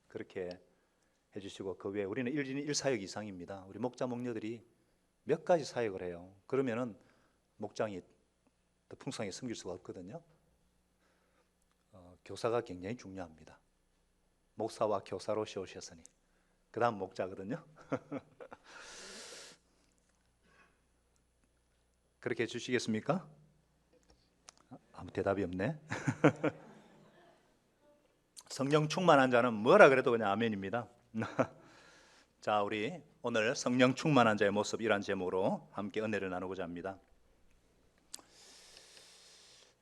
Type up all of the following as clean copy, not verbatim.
그렇게 해주시고, 그 외에 우리는 1인 1사역 이상입니다. 우리 목자 목녀들이 몇 가지 사역을 해요. 그러면은 목장이 더 풍성하게 섬길 수가 없거든요. 교사가 굉장히 중요합니다. 목사와 교사로 세우셨으니 그 다음 목자거든요. 그렇게 해주시겠습니까? 아무 대답이 없네. 성령 충만한 자는 뭐라 그래도 그냥 아멘입니다. 자, 우리 오늘 성령 충만한 자의 모습이란 제목으로 함께 은혜를 나누고자 합니다.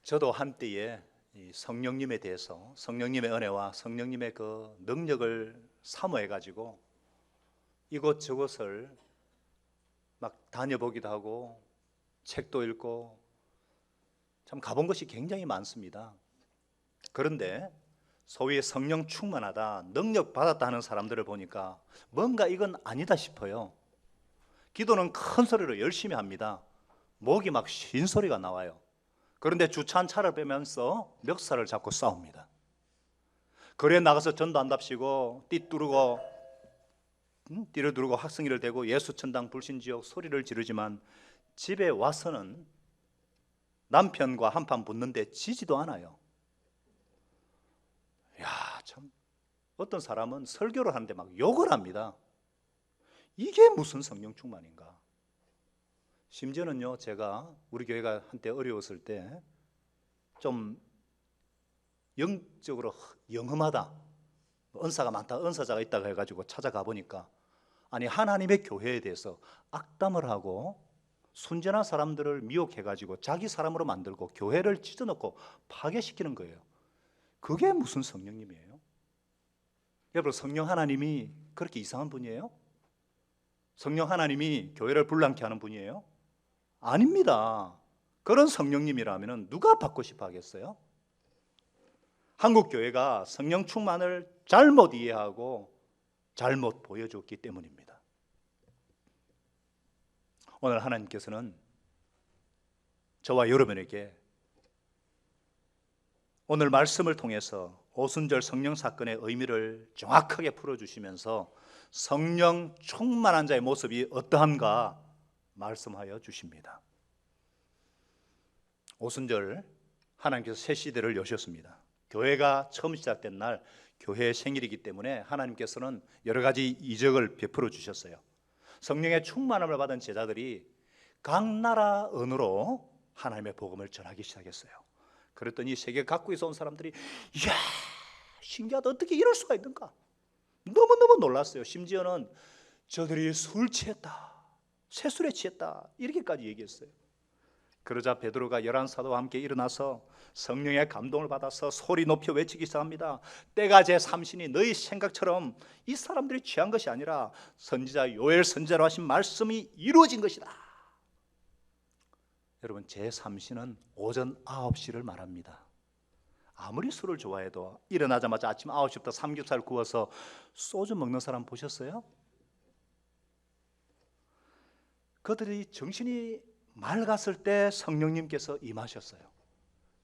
저도 한때에 이 성령님에 대해서, 성령님의 은혜와 성령님의 그 능력을 사모해 가지고 이곳저곳을 막 다녀보기도 하고 책도 읽고 참 가본 것이 굉장히 많습니다. 그런데 소위 성령 충만하다, 능력 받았다 하는 사람들을 보니까 뭔가 이건 아니다 싶어요. 기도는 큰 소리로 열심히 합니다. 목이 막 쉰 소리가 나와요. 그런데 주차한 차를 빼면서 멱살을 잡고 싸웁니다. 거리에 나가서 전도한답시고 띠두르고 띠를 두르고 학성기를 대고 예수천당 불신지옥 소리를 지르지만 집에 와서는 남편과 한판 붙는데 지지도 않아요. 야, 참 어떤 사람은 설교를 하는데 막 욕을 합니다. 이게 무슨 성령 충만인가? 심지어는요, 제가 우리 교회가 한때 어려웠을 때 좀 영적으로 영험하다, 은사가 많다, 은사자가 있다고 해가지고 찾아가 보니까 아니 하나님의 교회에 대해서 악담을 하고 순전한 사람들을 미혹해가지고 자기 사람으로 만들고 교회를 찢어놓고 파괴시키는 거예요. 그게 무슨 성령님이에요? 여러분, 성령 하나님이 그렇게 이상한 분이에요? 성령 하나님이 교회를 불량케 하는 분이에요? 아닙니다. 그런 성령님이라면 누가 받고 싶어 하겠어요? 한국 교회가 성령 충만을 잘못 이해하고 잘못 보여줬기 때문입니다. 오늘 하나님께서는 저와 여러분에게 오늘 말씀을 통해서 오순절 성령 사건의 의미를 정확하게 풀어주시면서 성령 충만한 자의 모습이 어떠한가 말씀하여 주십니다. 오순절 하나님께서 새 시대를 여셨습니다. 교회가 처음 시작된 날 교회의 생일이기 때문에 하나님께서는 여러 가지 이적을 베풀어 주셨어요. 성령의 충만함을 받은 제자들이 각 나라 언어로 하나님의 복음을 전하기 시작했어요. 그랬더니 세계 각국에서 온 사람들이 이야, 신기하다, 어떻게 이럴 수가 있는가, 너무너무 놀랐어요. 심지어는 저들이 술 취했다, 새술에 취했다, 이렇게까지 얘기했어요. 그러자 베드로가 11사도와 함께 일어나서 성령의 감동을 받아서 소리 높여 외치기 시작합니다. 때가 제3신이 너희 생각처럼 이 사람들이 취한 것이 아니라 선지자 요엘 선지자로 하신 말씀이 이루어진 것이다. 여러분, 제3신은 오전 9시를 말합니다. 아무리 술을 좋아해도 일어나자마자 아침 9시부터 삼겹살 구워서 소주 먹는 사람 보셨어요? 그들이 정신이 맑았을 때 성령님께서 임하셨어요.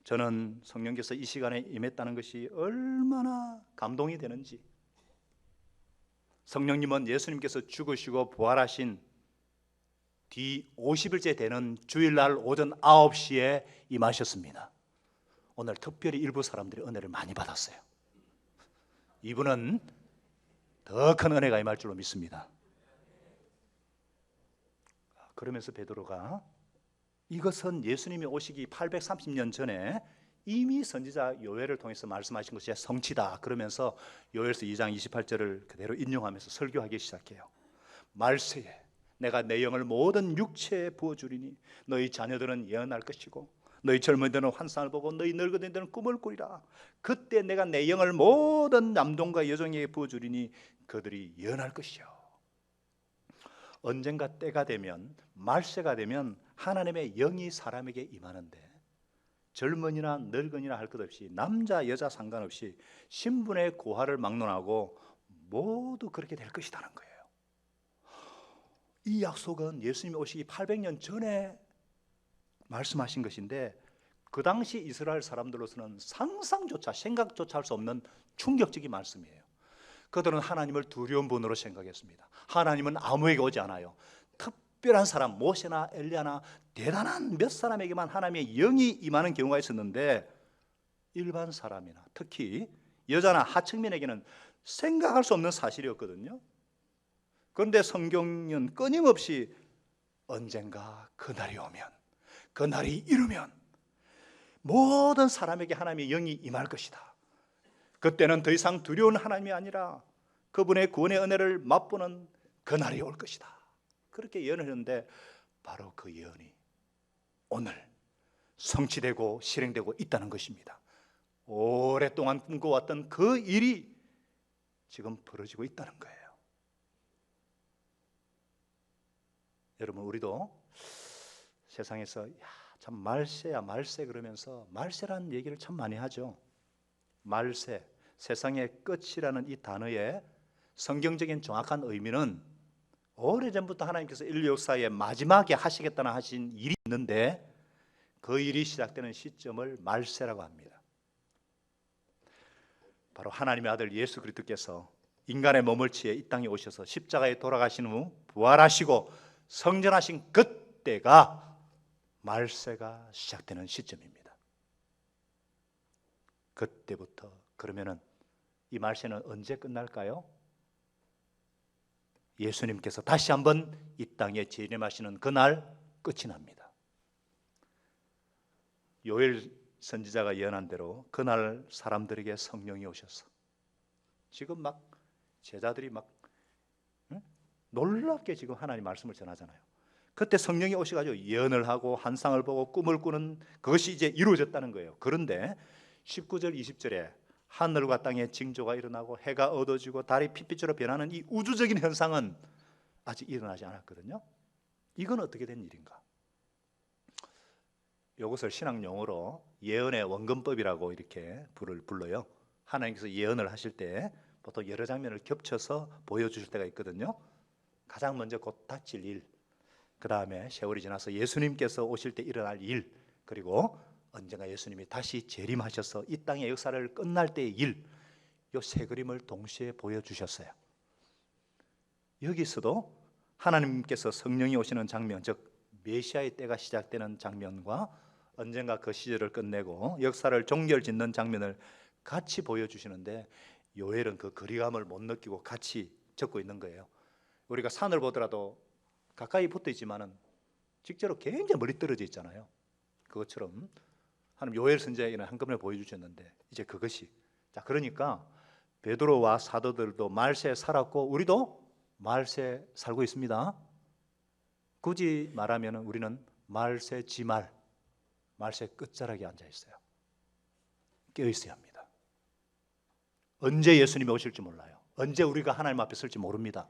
저는 성령께서 이 시간에 임했다는 것이 얼마나 감동이 되는지. 성령님은 예수님께서 죽으시고 부활하신 뒤 50일째 되는 주일날 오전 9시에 임하셨습니다. 오늘 특별히 일부 사람들이 은혜를 많이 받았어요. 이분은 더 큰 은혜가 임할 줄로 믿습니다. 그러면서 베드로가 이것은 예수님이 오시기 830년 전에 이미 선지자 요엘을 통해서 말씀하신 것이 성취다, 그러면서 요엘서 2장 28절을 그대로 인용하면서 설교하기 시작해요. 말세에 내가 내 영을 모든 육체에 부어주리니 너희 자녀들은 예언할 것이고 너희 젊은이들은 환상을 보고 너희 늙은이들은 꿈을 꾸리라. 그때 내가 내 영을 모든 남종과 여종에게 부어주리니 그들이 예언할 것이요. 언젠가 때가 되면, 말세가 되면 하나님의 영이 사람에게 임하는데 젊은이나 늙은이나 할 것 없이 남자 여자 상관없이 신분의 고하를 막론하고 모두 그렇게 될 것이라는 거예요. 이 약속은 예수님이 오시기 800년 전에 말씀하신 것인데 그 당시 이스라엘 사람들로서는 상상조차 생각조차 할 수 없는 충격적인 말씀이에요. 그들은 하나님을 두려운 분으로 생각했습니다. 하나님은 아무에게 오지 않아요. 특별한 사람, 모세나 엘리야나 대단한 몇 사람에게만 하나님의 영이 임하는 경우가 있었는데 일반 사람이나 특히 여자나 하층민에게는 생각할 수 없는 사실이었거든요. 그런데 성경은 끊임없이 언젠가 그날이 오면, 그날이 이르면 모든 사람에게 하나님의 영이 임할 것이다. 그때는 더 이상 두려운 하나님이 아니라 그분의 구원의 은혜를 맛보는 그날이 올 것이다. 그렇게 예언을 했는데 바로 그 예언이 오늘 성취되고 실행되고 있다는 것입니다. 오랫동안 꿈꿔왔던 그 일이 지금 벌어지고 있다는 거예요. 여러분, 우리도 세상에서 참 말세야 말세 그러면서 말세라는 얘기를 참 많이 하죠. 말세, 세상의 끝이라는 이 단어의 성경적인 정확한 의미는 오래전부터 하나님께서 인류 역사의 마지막에 하시겠다는 하신 일이 있는데 그 일이 시작되는 시점을 말세라고 합니다. 바로 하나님의 아들 예수 그리스도께서 인간의 몸을 취해 이 땅에 오셔서 십자가에 돌아가신 후 부활하시고 성전하신 그때가 말세가 시작되는 시점입니다. 그때부터 그러면은 이 말세는 언제 끝날까요? 예수님께서 다시 한번 이 땅에 재림하시는 그날 끝이 납니다. 요엘 선지자가 예언한 대로 그날 사람들에게 성령이 오셔서 지금 막 제자들이 막 놀랍게 지금 하나님 말씀을 전하잖아요. 그때 성령이 오셔가지고 예언을 하고 환상을 보고 꿈을 꾸는 그것이 이제 이루어졌다는 거예요. 그런데 19절 20절에 하늘과 땅에 징조가 일어나고 해가 어두워지고 달이 핏빛으로 변하는 이 우주적인 현상은 아직 일어나지 않았거든요. 이건 어떻게 된 일인가? 이것을 신학 용어로 예언의 원근법이라고 이렇게 불러요. 하나님께서 예언을 하실 때 보통 여러 장면을 겹쳐서 보여주실 때가 있거든요. 가장 먼저 곧 닥칠 일, 그 다음에 세월이 지나서 예수님께서 오실 때 일어날 일, 그리고 언젠가 예수님이 다시 재림하셔서 이 땅의 역사를 끝날 때의 일, 이 세 그림을 동시에 보여주셨어요. 여기서도 하나님께서 성령이 오시는 장면, 즉 메시아의 때가 시작되는 장면과 언젠가 그 시절을 끝내고 역사를 종결짓는 장면을 같이 보여주시는데 요엘은 그 거리감을 못 느끼고 같이 적고 있는 거예요. 우리가 산을 보더라도 가까이 붙어 있지만은 직접으로 굉장히 멀리 떨어져 있잖아요. 그것처럼 하나님 요엘 선지자에게는 한꺼번에 보여주셨는데 이제 그것이, 자, 그러니까 베드로와 사도들도 말세에 살았고 우리도 말세에 살고 있습니다. 굳이 말하면 우리는 말세 지말, 말세 끝자락에 앉아 있어요. 깨어 있어야 합니다. 언제 예수님이 오실지 몰라요. 언제 우리가 하나님 앞에 설지 모릅니다.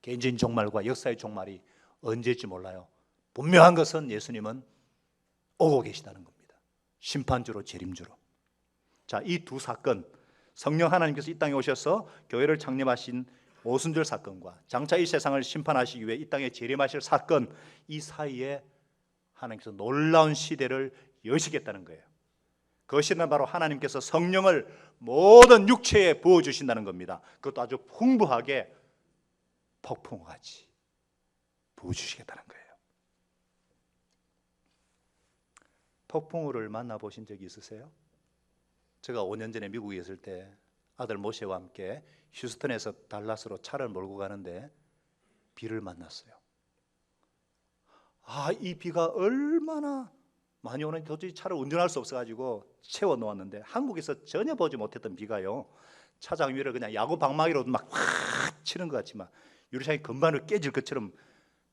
개인적인 종말과 역사의 종말이 언제일지 몰라요. 분명한 것은 예수님은 오고 계시다는 겁니다. 심판주로 재림주로. 자, 이 두 사건, 성령 하나님께서 이 땅에 오셔서 교회를 창립하신 오순절 사건과 장차 이 세상을 심판하시기 위해 이 땅에 재림하실 사건, 이 사이에 하나님께서 놀라운 시대를 여시겠다는 거예요. 그것은 바로 하나님께서 성령을 모든 육체에 부어주신다는 겁니다. 그것도 아주 풍부하게 폭풍같이 부어주시겠다는 거예요. 폭풍우를 만나보신 적이 있으세요? 제가 5년 전에 미국에 있을 때 아들 모세와 함께 휴스턴에서 달라스로 차를 몰고 가는데 비를 만났어요. 이 비가 얼마나 많이 오는지 도저히 차를 운전할 수 없어가지고 채워 놓았는데 한국에서 전혀 보지 못했던 비가요, 차장 위를 그냥 야구 방망이로 막 확 치는 것 같지만 유리창이 금방으로 깨질 것처럼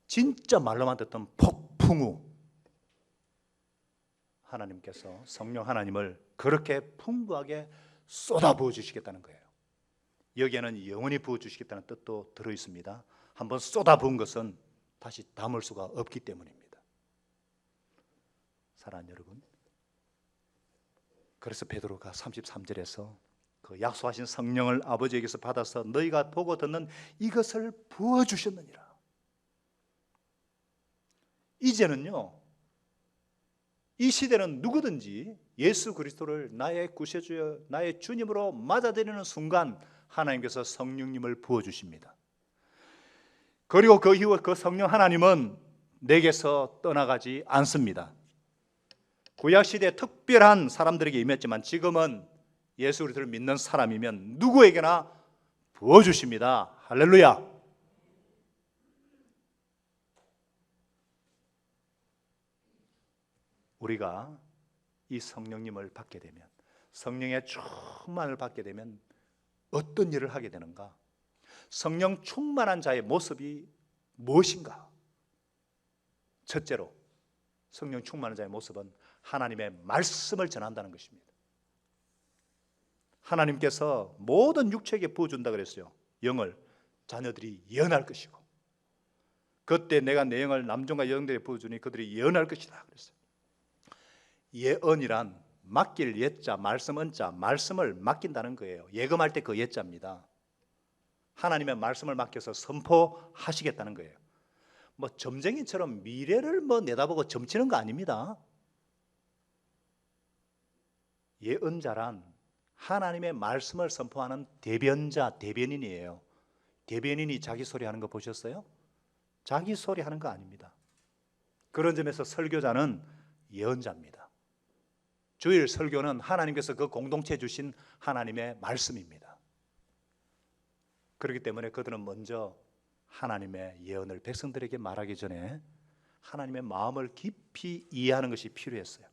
진짜 말로만 듣던 폭풍우, 하나님께서 성령 하나님을 그렇게 풍부하게 쏟아부어 주시겠다는 거예요. 여기에는 영원히 부어 주시겠다는 뜻도 들어 있습니다. 한번 쏟아부은 것은 다시 담을 수가 없기 때문입니다. 사랑하는 여러분, 그래서 베드로가 33절에서 그 약속하신 성령을 아버지에게서 받아서 너희가 보고 듣는 이것을 부어주셨느니라. 이제는요, 이 시대는 누구든지 예수 그리스도를 나의 구세주여 나의 주님으로 맞아들이는 순간 하나님께서 성령님을 부어주십니다. 그리고 그 이후 그 성령 하나님은 내게서 떠나가지 않습니다. 구약시대에 특별한 사람들에게 임했지만 지금은 예수 그리스도를 믿는 사람이면 누구에게나 부어주십니다. 할렐루야. 우리가 이 성령님을 받게 되면, 성령의 충만을 받게 되면 어떤 일을 하게 되는가? 성령 충만한 자의 모습이 무엇인가? 첫째로 성령 충만한 자의 모습은 하나님의 말씀을 전한다는 것입니다. 하나님께서 모든 육체에게 부어준다 그랬어요. 영을 자녀들이 예언할 것이고, 그때 내가 내 영을 남종과 여종들에게 부어주니 그들이 예언할 것이다 그랬어요. 예언이란 맡길 예자, 말씀 은자, 말씀을 맡긴다는 거예요. 예금할 때 그 예자입니다. 하나님의 말씀을 맡겨서 선포하시겠다는 거예요. 뭐 점쟁이처럼 미래를 내다보고 점치는 거 아닙니다. 예언자란 하나님의 말씀을 선포하는 대변자, 대변인이에요. 대변인이 자기 소리 하는 거 보셨어요? 자기 소리 하는 거 아닙니다. 그런 점에서 설교자는 예언자입니다. 주일 설교는 하나님께서 그 공동체에 주신 하나님의 말씀입니다. 그렇기 때문에 그들은 먼저 하나님의 예언을 백성들에게 말하기 전에 하나님의 마음을 깊이 이해하는 것이 필요했어요.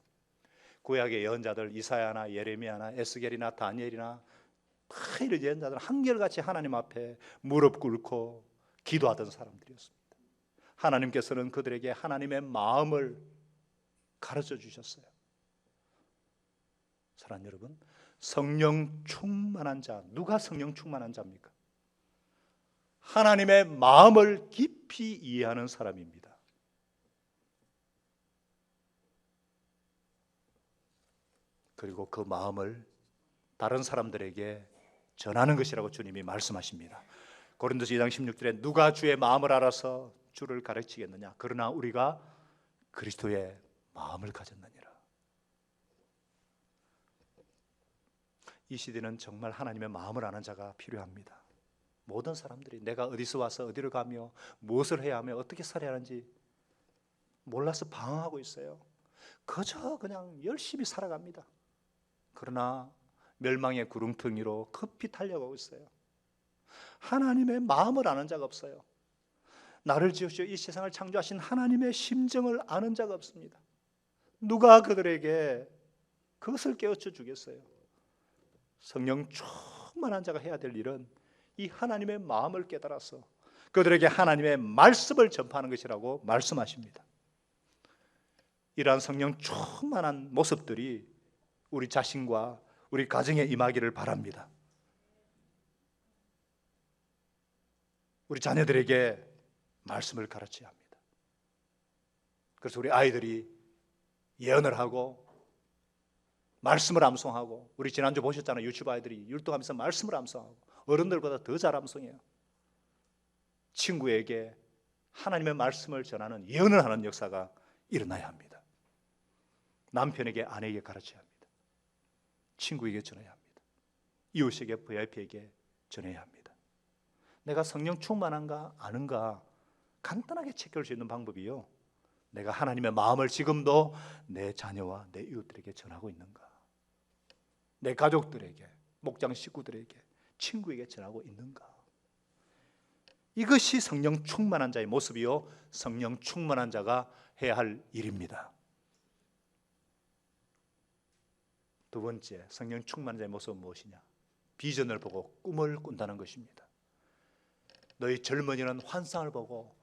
구약의 예언자들 이사야나 예레미야나 에스겔이나 다니엘이나 다 이런 예언자들은 한결같이 하나님 앞에 무릎 꿇고 기도하던 사람들이었습니다. 하나님께서는 그들에게 하나님의 마음을 가르쳐 주셨어요. 사랑하는 여러분, 성령 충만한 자, 누가 성령 충만한 자입니까? 하나님의 마음을 깊이 이해하는 사람입니다. 그리고 그 마음을 다른 사람들에게 전하는 것이라고 주님이 말씀하십니다. 고린도서 2장 16절에 누가 주의 마음을 알아서 주를 가르치겠느냐? 그러나 우리가 그리스도의 마음을 가졌느니라. 이 시대는 정말 하나님의 마음을 아는 자가 필요합니다. 모든 사람들이 내가 어디서 와서 어디로 가며 무엇을 해야 하며 어떻게 살아야 하는지 몰라서 방황하고 있어요. 그저 그냥 열심히 살아갑니다. 그러나 멸망의 구렁텅이로 급히 달려가고 있어요. 하나님의 마음을 아는 자가 없어요. 나를 지으시고 이 세상을 창조하신 하나님의 심정을 아는 자가 없습니다. 누가 그들에게 그것을 깨우쳐 주겠어요? 성령 충만한 자가 해야 될 일은 이 하나님의 마음을 깨달아서 그들에게 하나님의 말씀을 전파하는 것이라고 말씀하십니다. 이러한 성령 충만한 모습들이 우리 자신과 우리 가정에 임하기를 바랍니다. 우리 자녀들에게 말씀을 가르쳐야 합니다. 그래서 우리 아이들이 예언을 하고 말씀을 암송하고, 우리 지난주 보셨잖아요. 유치부 아이들이 율동하면서 말씀을 암송하고 어른들보다 더 잘 암송해요. 친구에게 하나님의 말씀을 전하는 예언을 하는 역사가 일어나야 합니다. 남편에게 아내에게 가르쳐야 합니다. 친구에게 전해야 합니다. 이웃에게 VIP에게 전해야 합니다. 내가 성령 충만한가 아는가 간단하게 체크할 수 있는 방법이요, 내가 하나님의 마음을 지금도 내 자녀와 내 이웃들에게 전하고 있는가, 내 가족들에게, 목장 식구들에게, 친구에게 전하고 있는가. 이것이 성령 충만한 자의 모습이요, 성령 충만한 자가 해야 할 일입니다. 두 번째, 성령 충만한 자의 모습은 무엇이냐? 비전을 보고 꿈을 꾼다는 것입니다. 너희 젊은이는 환상을 보고,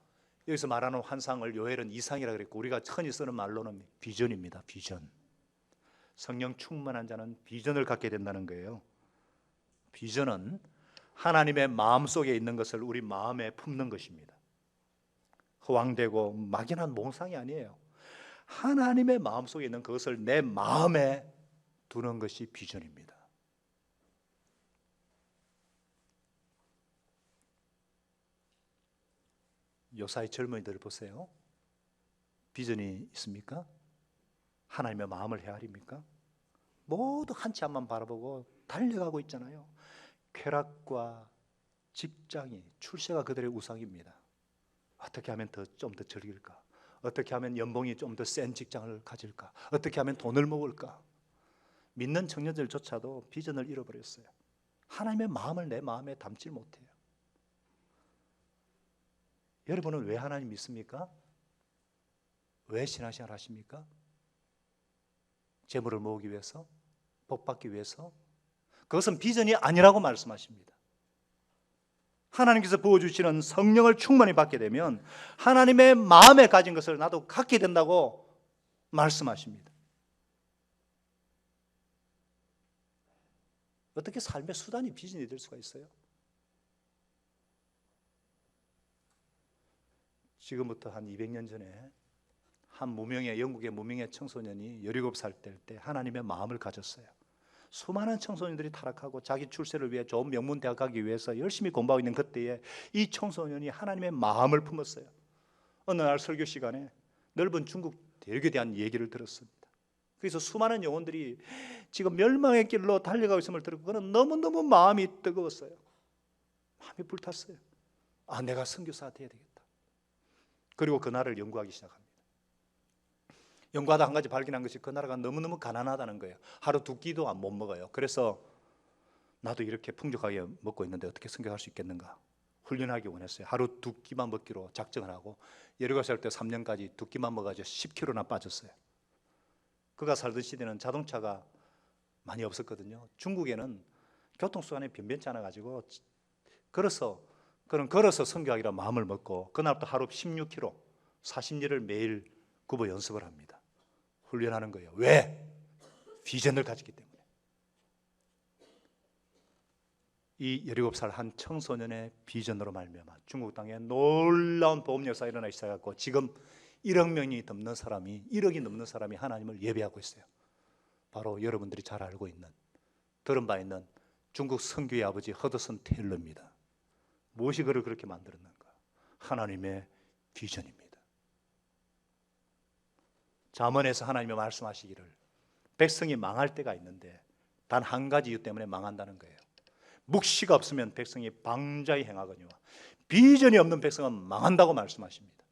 여기서 말하는 환상을 요엘은 이상이라고 그랬고 우리가 흔히 쓰는 말로는 비전입니다. 비전. 성령 충만한 자는 비전을 갖게 된다는 거예요. 비전은 하나님의 마음속에 있는 것을 우리 마음에 품는 것입니다. 허황되고 막연한 몽상이 아니에요. 하나님의 마음속에 있는 그것을 내 마음에 두는 것이 비전입니다. 요사이 젊은이들 보세요. 비전이 있습니까? 하나님의 마음을 헤아립니까? 모두 한 치 앞만 바라보고 달려가고 있잖아요. 쾌락과 직장이, 출세가 그들의 우상입니다. 어떻게 하면 좀 더 즐길까? 어떻게 하면 연봉이 좀 더 센 직장을 가질까? 어떻게 하면 돈을 모을까? 믿는 청년들조차도 비전을 잃어버렸어요. 하나님의 마음을 내 마음에 담지 못해요. 여러분은 왜 하나님 믿습니까? 왜 신앙생활 하십니까? 재물을 모으기 위해서? 복 받기 위해서? 그것은 비전이 아니라고 말씀하십니다. 하나님께서 부어주시는 성령을 충만히 받게 되면 하나님의 마음에 가진 것을 나도 갖게 된다고 말씀하십니다. 어떻게 삶의 수단이 비전이 될 수가 있어요? 지금부터 한 200년 전에 한 영국의 무명의 청소년이 17살 때 하나님의 마음을 가졌어요. 수많은 청소년들이 타락하고 자기 출세를 위해 좋은 명문 대학 가기 위해서 열심히 공부하고 있는 그때에 이 청소년이 하나님의 마음을 품었어요. 어느 날 설교 시간에 넓은 중국 대륙에 대한 얘기를 들었습니다. 그래서 수많은 영혼들이 지금 멸망의 길로 달려가고 있음을 들었고 그는 너무너무 마음이 뜨거웠어요. 마음이 불탔어요. 내가 선교사가 돼야 되겠다. 그리고 그 나라를 연구하기 시작합니다. 연구하다 한 가지 발견한 것이 그 나라가 너무너무 가난하다는 거예요. 하루 두 끼도 못 먹어요. 그래서 나도 이렇게 풍족하게 먹고 있는데 어떻게 선교할 수 있겠는가 훈련하기 원했어요. 하루 두 끼만 먹기로 작정을 하고 17살 때 3년까지 두 끼만 먹어가지고 10kg나 빠졌어요. 그가 살던 시대는 자동차가 많이 없었거든요. 중국에는 교통수단이 변변치 않아가지고 그는 걸어서 선교하기로 마음을 먹고 그날부터 하루 16km 40리를 매일 굽어 연습을 합니다. 훈련하는 거예요. 왜? 비전을 가졌기 때문에. 이 17살 한 청소년의 비전으로 말미암아 중국 땅에 놀라운 보험 역사가 일어나기 시작했고 지금 1억이 넘는 사람이 하나님을 예배하고 있어요. 바로 여러분들이 잘 알고 있는, 들은 바 있는 중국 선교의 아버지 허드슨 테일러입니다. 무엇이 그를 그렇게 만들었는가? 하나님의 비전입니다. 잠언에서 하나님이 말씀하시기를 백성이 망할 때가 있는데 단 한 가지 이유 때문에 망한다는 거예요. 묵시가 없으면 백성이 방자히 행하거니와 비전이 없는 백성은 망한다고 말씀하십니다.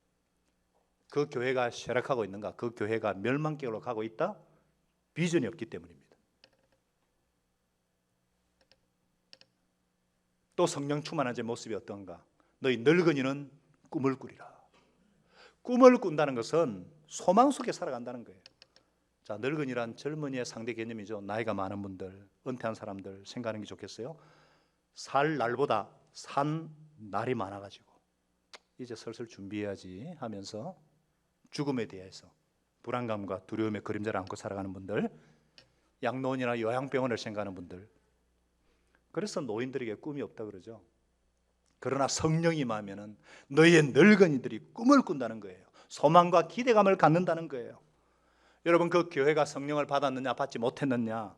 그 교회가 쇠락하고 있는가? 그 교회가 멸망길로 가고 있다? 비전이 없기 때문입니다. 또 성령 충만한 제 모습이 어떤가? 너희 늙은이는 꿈을 꾸리라. 꿈을 꾼다는 것은 소망 속에 살아간다는 거예요. 자, 늙은이란 젊은이의 상대 개념이죠. 나이가 많은 분들, 은퇴한 사람들 생각하는 게 좋겠어요. 살 날보다 산 날이 많아가지고 이제 슬슬 준비해야지 하면서 죽음에 대해서 불안감과 두려움의 그림자를 안고 살아가는 분들, 양로원이나 요양병원을 생각하는 분들. 그래서 노인들에게 꿈이 없다 그러죠. 그러나 성령이 임하면은 너희의 늙은이들이 꿈을 꾼다는 거예요. 소망과 기대감을 갖는다는 거예요. 여러분, 그 교회가 성령을 받았느냐 받지 못했느냐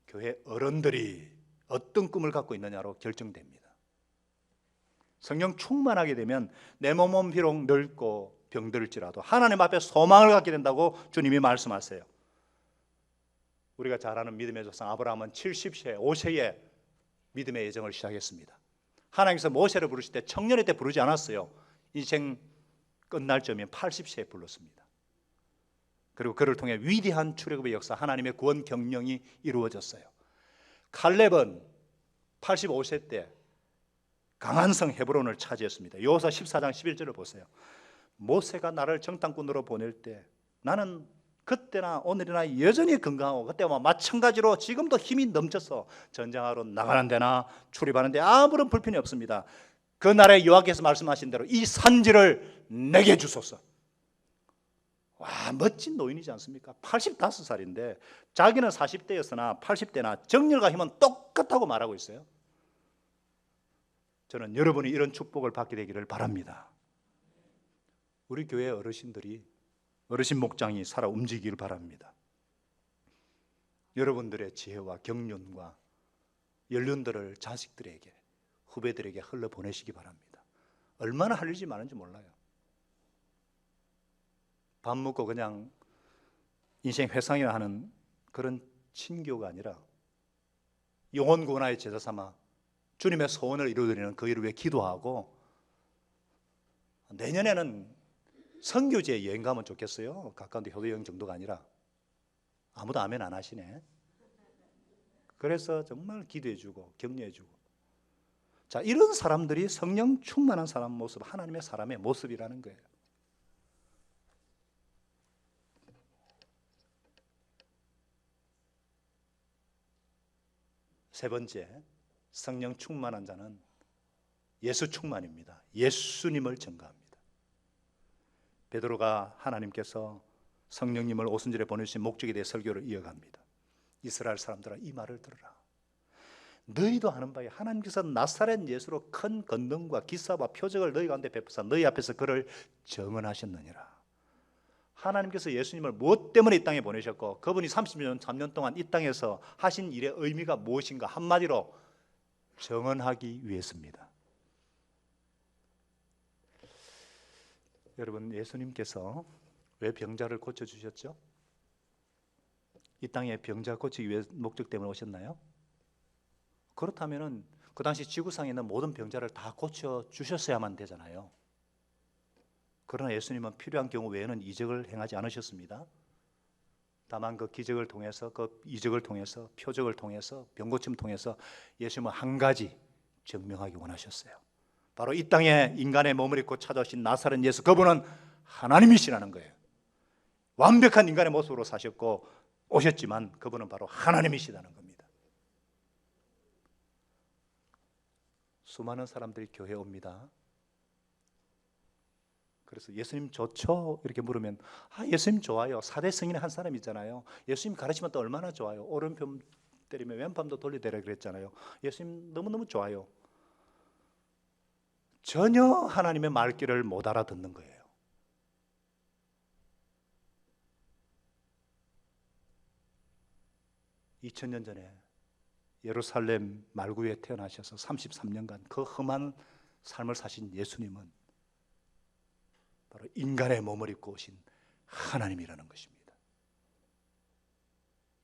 교회 어른들이 어떤 꿈을 갖고 있느냐로 결정됩니다. 성령 충만하게 되면 내 몸은 비록 늙고 병들지라도 하나님 앞에 소망을 갖게 된다고 주님이 말씀하세요. 우리가 잘 아는 믿음의 조상 아브라함은 70세, 5세에 믿음의 여정을 시작했습니다. 하나님께서 모세를 부르실 때 청년의 때 부르지 않았어요. 인생 끝날 점인 80세에 불렀습니다. 그리고 그를 통해 위대한 출애굽의 역사, 하나님의 구원 경영이 이루어졌어요. 칼렙은 85세 때 강한 성 헤브론을 차지했습니다. 여호수아 14장 11절을 보세요. 모세가 나를 정탐꾼으로 보낼 때 나는 그때나 오늘이나 여전히 건강하고 그때와 마찬가지로 지금도 힘이 넘쳐서 전쟁하러 나가는 데나 출입하는 데 아무런 불편이 없습니다. 그 날에 여호와께서 말씀하신 대로 이 산지를 내게 주소서. 와, 멋진 노인이지 않습니까? 85살인데 자기는 40대였으나 80대나 정열과 힘은 똑같다고 말하고 있어요. 저는 여러분이 이런 축복을 받게 되기를 바랍니다. 우리 교회 어르신 목장이 살아 움직이기를 바랍니다. 여러분들의 지혜와 경륜과 연륜들을 자식들에게, 후배들에게 흘러보내시기 바랍니다. 얼마나 할 일이 많은지 몰라요. 밥 먹고 그냥 인생 회상이나 하는 그런 친교가 아니라 영혼 구원의 제자 삼아 주님의 소원을 이루어드리는 그 일을 위해 기도하고, 내년에는 선교지에 여행 가면 좋겠어요. 가까운데 효도 여행 정도가 아니라. 아무도 아멘 안 하시네. 그래서 정말 기도해주고 격려해주고, 자, 이런 사람들이 성령 충만한 사람 모습, 하나님의 사람의 모습이라는 거예요. 세 번째, 성령 충만한 자는 예수 충만입니다. 예수님을 증거합니다. 베드로가 하나님께서 성령님을 오순절에 보내주신 목적에 대해 설교를 이어갑니다. 이스라엘 사람들아, 이 말을 들으라. 너희도 아는 바에 하나님께서 나사렛 예수로 큰 권능과 기사와 표적을 너희 가운데 베푸사 너희 앞에서 그를 증언하셨느니라. 하나님께서 예수님을 무엇 때문에 이 땅에 보내셨고, 그분이 30년 3년 동안 이 땅에서 하신 일의 의미가 무엇인가, 한마디로 증언하기 위해서입니다. 여러분, 예수님께서 왜 병자를 고쳐주셨죠? 이 땅에 병자 고치기 위해 목적 때문에 오셨나요? 그렇다면 그 당시 지구상에 있는 모든 병자를 다 고쳐주셨어야만 되잖아요. 그러나 예수님은 필요한 경우 외에는 이적을 행하지 않으셨습니다. 다만 그 기적을 통해서, 그 이적을 통해서, 표적을 통해서, 병고침을 통해서 예수님은 한 가지 증명하기 원하셨어요. 바로 이 땅에 인간의 몸을 입고 찾아오신 나사렛 예수, 그분은 하나님이시라는 거예요. 완벽한 인간의 모습으로 사셨고 오셨지만 그분은 바로 하나님이시라는 겁니다. 수많은 사람들이 교회에 옵니다. 그래서 예수님 좋죠? 이렇게 물으면, 예수님 좋아요. 4대 성인의 한 사람이잖아요. 예수님 가르치면 또 얼마나 좋아요. 오른편 때리면 왼팔도 돌려대라 그랬잖아요. 예수님 너무너무 좋아요. 전혀 하나님의 말귀를 못 알아듣는 거예요. (2000년) 전에 예루살렘 말구에 태어나셔서 33년간 그 험한 삶을 사신 예수님은 바로 인간의 몸을 입고 오신 하나님이라는 것입니다.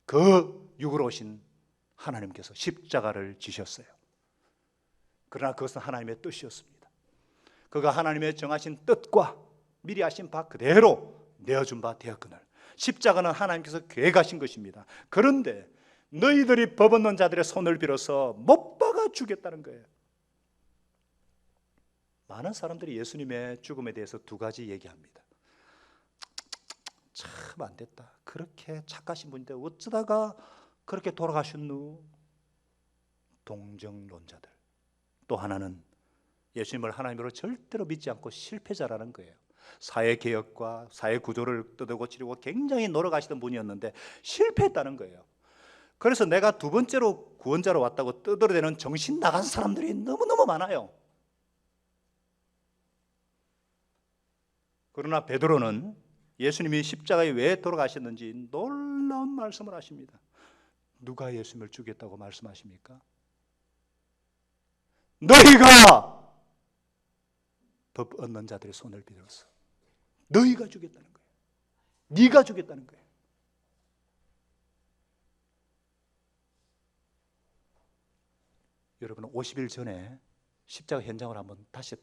그 육으로 오신 하나님께서 십자가를 지셨어요. 그러나 그것은 하나님의 뜻이었습니다. 그가 하나님의 정하신 뜻과 미리 하신 바 그대로 내어준 바 되었거늘 십자가는 하나님께서 계획하신 것입니다. 그런데 너희들이 법 없는 자들의 손을 빌어서 못 박아 주겠다는 거예요. 많은 사람들이 예수님의 죽음에 대해서 두 가지 얘기합니다. 참 안 됐다. 그렇게 착하신 분인데 어쩌다가 그렇게 돌아가셨누? 동정론자들. 또 하나는 예수님을 하나님으로 절대로 믿지 않고 실패자라는 거예요. 사회개혁과 사회구조를 뜯어고치려고 굉장히 노력하시던 분이었는데 실패했다는 거예요. 그래서 내가 두 번째로 구원자로 왔다고 떠들어대는 정신 나간 사람들이 너무너무 많아요. 그러나 베드로는 예수님이 십자가에 왜 돌아가셨는지 놀라운 말씀을 하십니다. 누가 예수님을 죽였다고 말씀하십니까? 너희가 법 얻는 자들의 손을 빌어서 너희가 죽였다는 거예요. 네가 죽였다는 거예요. 여러분 50일 전에 십자가 현장을 한번 다시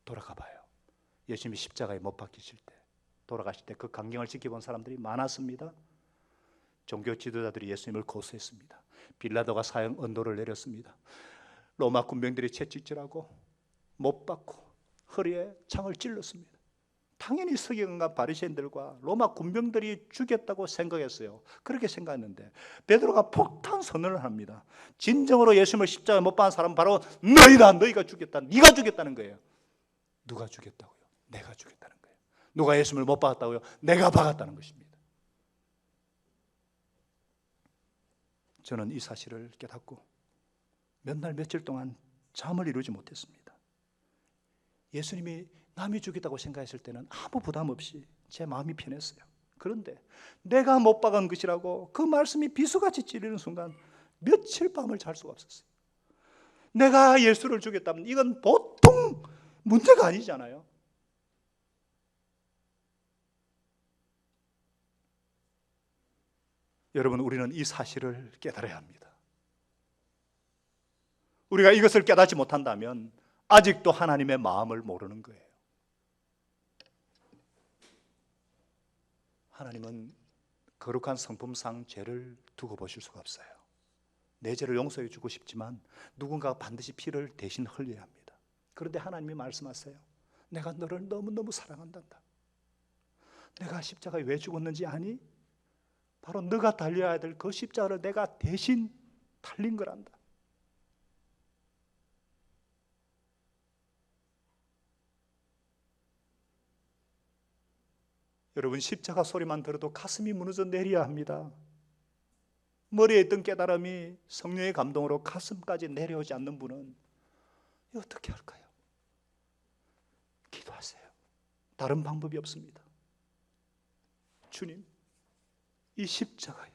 돌아가 봐요. 예수님이 십자가에 못 박히실 때, 돌아가실 때 그 광경을 지켜본 사람들이 많았습니다. 종교 지도자들이 예수님을 고소했습니다. 빌라도가 사형 언도를 내렸습니다. 로마 군병들이 채찍질하고 못 박고 허리에 창을 찔렀습니다. 당연히 서기관과 바리새인들과 로마 군병들이 죽였다고 생각했어요. 그렇게 생각했는데 베드로가 폭탄 선언을 합니다. 진정으로 예수님을 십자가에 못 박은 사람은 바로 너희다. 너희가 죽였다. 네가 죽였다는 거예요. 누가 죽였다고요? 내가 죽였다는 거예요. 누가 예수님을 못 박았다고요? 내가 박았다는 것입니다. 저는 이 사실을 깨닫고 몇 날 며칠 동안 잠을 이루지 못했습니다. 예수님이 남이 죽였다고 생각했을 때는 아무 부담 없이 제 마음이 편했어요. 그런데 내가 못 박은 것이라고 그 말씀이 비수같이 찔리는 순간 며칠 밤을 잘 수가 없었어요. 내가 예수를 죽였다면 이건 보통 문제가 아니잖아요. 여러분, 우리는 이 사실을 깨달아야 합니다. 우리가 이것을 깨닫지 못한다면 아직도 하나님의 마음을 모르는 거예요. 하나님은 거룩한 성품상 죄를 두고 보실 수가 없어요. 내 죄를 용서해 주고 싶지만 누군가가 반드시 피를 대신 흘려야 합니다. 그런데 하나님이 말씀하세요. 내가 너를 너무너무 사랑한단다. 내가 십자가에 왜 죽었는지 아니? 바로 너가 달려야 될 그 십자가를 내가 대신 달린 거란다. 여러분, 십자가 소리만 들어도 가슴이 무너져 내려야 합니다. 머리에 있던 깨달음이 성령의 감동으로 가슴까지 내려오지 않는 분은 어떻게 할까요? 기도하세요. 다른 방법이 없습니다. 주님, 이 십자가에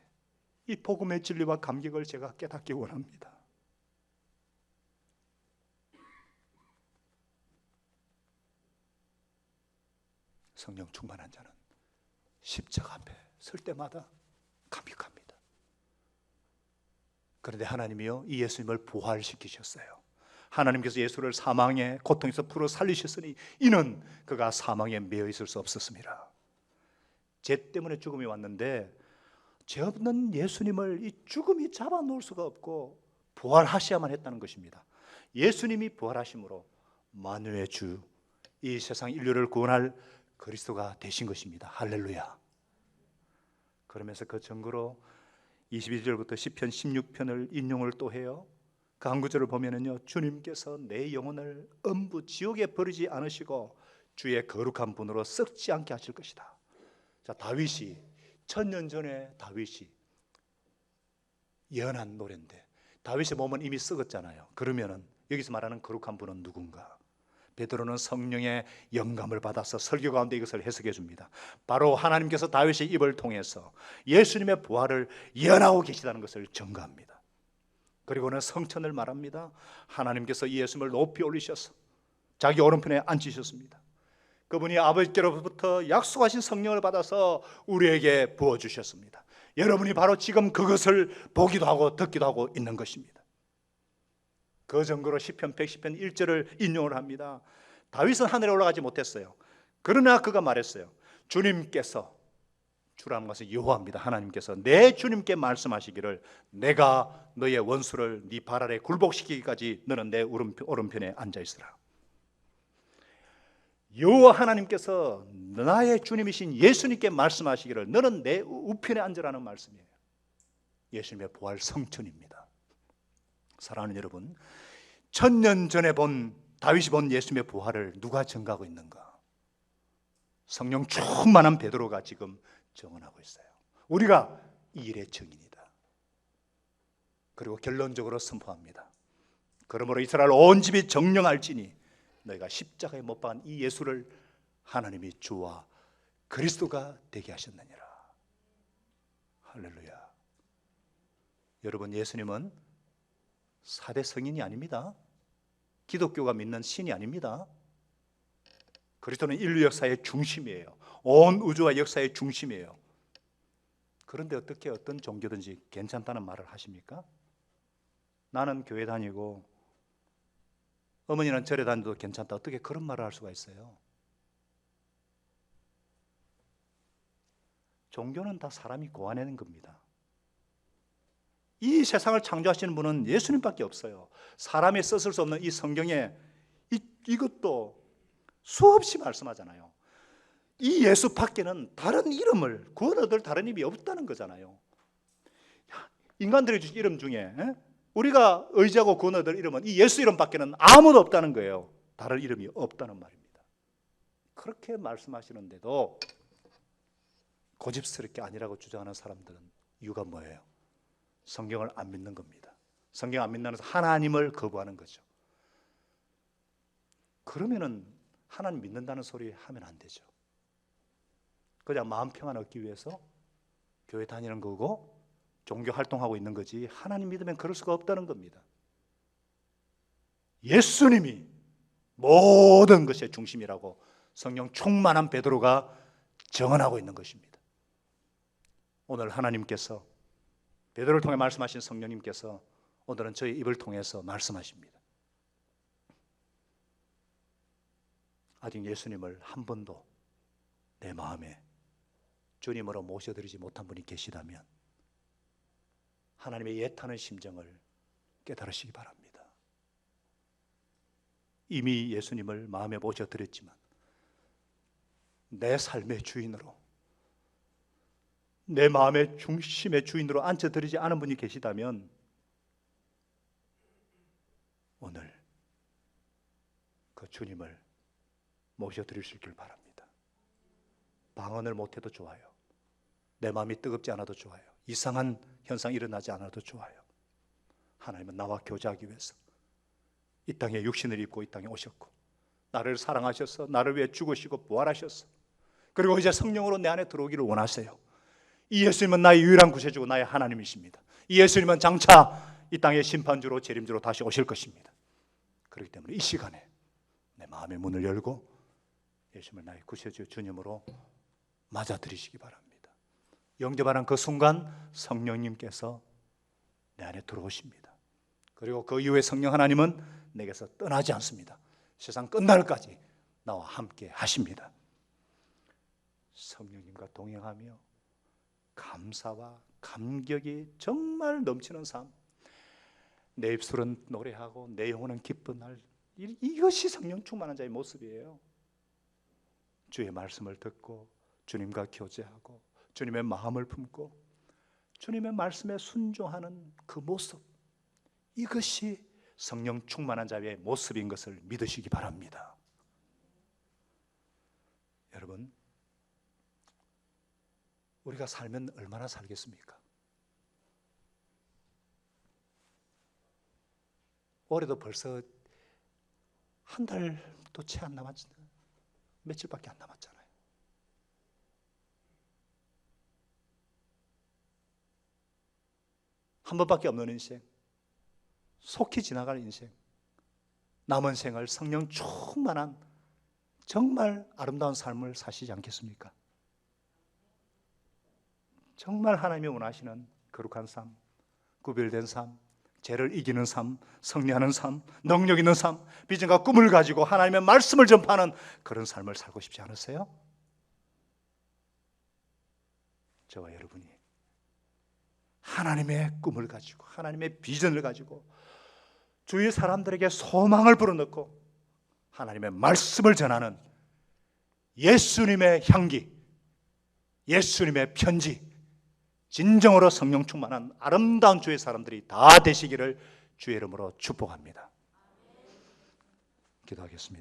이 복음의 진리와 감격을 제가 깨닫기 원합니다. 성령 충만한 자는 십자가 앞에 설 때마다 감격합니다. 그런데 하나님이요, 이 예수님을 부활시키셨어요. 하나님께서 예수를 사망의 고통에서 풀어 살리셨으니 이는 그가 사망에 매여 있을 수 없었습니다. 죄 때문에 죽음이 왔는데 죄 없는 예수님을 이 죽음이 잡아놓을 수가 없고 부활하셔야만 했다는 것입니다. 예수님이 부활하심으로 만유의 주, 이 세상 인류를 구원할 그리스도가 되신 것입니다. 할렐루야. 그러면서 그 증거로 22절부터 시편 16편을 인용을 또 해요. 그 한 구절을 보면은요, 주님께서 내 영혼을 음부 지옥에 버리지 않으시고 주의 거룩한 분으로 썩지 않게 하실 것이다. 자, 다윗이 1000년 전에 다윗이 예언한 노래인데 다윗의 몸은 이미 썩었잖아요. 그러면은 여기서 말하는 거룩한 분은 누군가? 베드로는 성령의 영감을 받아서 설교 가운데 이것을 해석해 줍니다. 바로 하나님께서 다윗의 입을 통해서 예수님의 부활을 예언하고 계시다는 것을 증거합니다. 그리고는 성천을 말합니다. 하나님께서 이 예수님을 높이 올리셔서 자기 오른편에 앉히셨습니다. 그분이 아버지께로부터 약속하신 성령을 받아서 우리에게 부어주셨습니다. 여러분이 바로 지금 그것을 보기도 하고 듣기도 하고 있는 것입니다. 그 증거로 시편 110편 1절을 인용을 합니다. 다윗은 하늘에 올라가지 못했어요. 그러나 그가 말했어요. 주님께서, 주라는 것은 여호와입니다. 하나님께서 내 주님께 말씀하시기를 내가 너의 원수를 네 발 아래 굴복시키기까지 너는 내 오른편에 앉아있으라. 여호와 하나님께서 나의 주님이신 예수님께 말씀하시기를 너는 내 우편에 앉으라는 말씀이에요. 예수님의 부활 성천입니다. 사랑하는 여러분, 1000년 전에 다윗이 본 예수님의 부활을 누가 증거하고 있는가? 성령 충만한 베드로가 지금 증언하고 있어요. 우리가 이 일의 증인이다. 그리고 결론적으로 선포합니다. 그러므로 이스라엘 온 집이 정령할지니 너희가 십자가에 못 박은 이 예수를 하나님이 주와 그리스도가 되게 하셨느니라. 할렐루야. 여러분, 예수님은 4대 성인이 아닙니다. 기독교가 믿는 신이 아닙니다. 그리스도는 인류 역사의 중심이에요. 온 우주와 역사의 중심이에요. 그런데 어떻게 어떤 종교든지 괜찮다는 말을 하십니까? 나는 교회 다니고 어머니는 절에 다녀도 괜찮다. 어떻게 그런 말을 할 수가 있어요? 종교는 다 사람이 고안해낸 겁니다. 이 세상을 창조하시는 분은 예수님밖에 없어요. 사람이 썼을 수 없는 이 성경에 이것도 수없이 말씀하잖아요. 이 예수 밖에는 다른 이름을 구원 얻을 다른 이름이 없다는 거잖아요. 인간들이 주신 이름 중에 우리가 의지하고 구원 얻을 이름은 이 예수 이름 밖에는 아무도 없다는 거예요. 다른 이름이 없다는 말입니다. 그렇게 말씀하시는데도 고집스럽게 아니라고 주장하는 사람들은 이유가 뭐예요? 성경을 안 믿는 겁니다. 성경 안 믿는 것은 하나님을 거부하는 거죠. 그러면은 하나님 믿는다는 소리 하면 안 되죠. 그냥 마음 평안 얻기 위해서 교회 다니는 거고 종교 활동하고 있는 거지, 하나님 믿으면 그럴 수가 없다는 겁니다. 예수님이 모든 것의 중심이라고 성령 충만한 베드로가 증언하고 있는 것입니다. 오늘 하나님께서 베드로를 통해 말씀하신 성령님께서 오늘은 저희 입을 통해서 말씀하십니다. 아직 예수님을 한 번도 내 마음에 주님으로 모셔드리지 못한 분이 계시다면 하나님의 애타는 심정을 깨달으시기 바랍니다. 이미 예수님을 마음에 모셔드렸지만 내 삶의 주인으로, 내 마음의 중심의 주인으로 앉혀드리지 않은 분이 계시다면 오늘 그 주님을 모셔드릴 수 있길 바랍니다. 방언을 못해도 좋아요. 내 마음이 뜨겁지 않아도 좋아요. 이상한 현상이 일어나지 않아도 좋아요. 하나님은 나와 교제하기 위해서 이 땅에 육신을 입고 이 땅에 오셨고 나를 사랑하셔서 나를 위해 죽으시고 부활하셨어. 그리고 이제 성령으로 내 안에 들어오기를 원하세요. 이 예수님은 나의 유일한 구세주고 나의 하나님이십니다. 이 예수님은 장차 이 땅의 심판주로 재림주로 다시 오실 것입니다. 그렇기 때문에 이 시간에 내 마음의 문을 열고 예수님을 나의 구세주 주님으로 맞아들이시기 바랍니다. 영접하는 그 순간 성령님께서 내 안에 들어오십니다. 그리고 그 이후에 성령 하나님은 내게서 떠나지 않습니다. 세상 끝날까지 나와 함께 하십니다. 성령님과 동행하며 감사와 감격이 정말 넘치는 삶, 내 입술은 노래하고 내 영혼은 기뻐할, 이것이 성령 충만한 자의 모습이에요. 주의 말씀을 듣고 주님과 교제하고 주님의 마음을 품고 주님의 말씀에 순종하는 그 모습, 이것이 성령 충만한 자의 모습인 것을 믿으시기 바랍니다. 여러분, 우리가 살면 얼마나 살겠습니까? 올해도 벌써 한 달도 채 안 남았잖아요. 며칠밖에 안 남았잖아요. 한 번밖에 없는 인생, 속히 지나갈 인생, 남은 생을 성령 충만한 정말 아름다운 삶을 사시지 않겠습니까? 정말 하나님이 원하시는 거룩한 삶, 구별된 삶, 죄를 이기는 삶, 승리하는 삶, 능력 있는 삶, 비전과 꿈을 가지고 하나님의 말씀을 전파하는 그런 삶을 살고 싶지 않으세요? 저와 여러분이 하나님의 꿈을 가지고 하나님의 비전을 가지고 주위 사람들에게 소망을 불어넣고 하나님의 말씀을 전하는 예수님의 향기, 예수님의 편지, 진정으로 성령 충만한 아름다운 주의 사람들이 다 되시기를 주의 이름으로 축복합니다. 기도하겠습니다.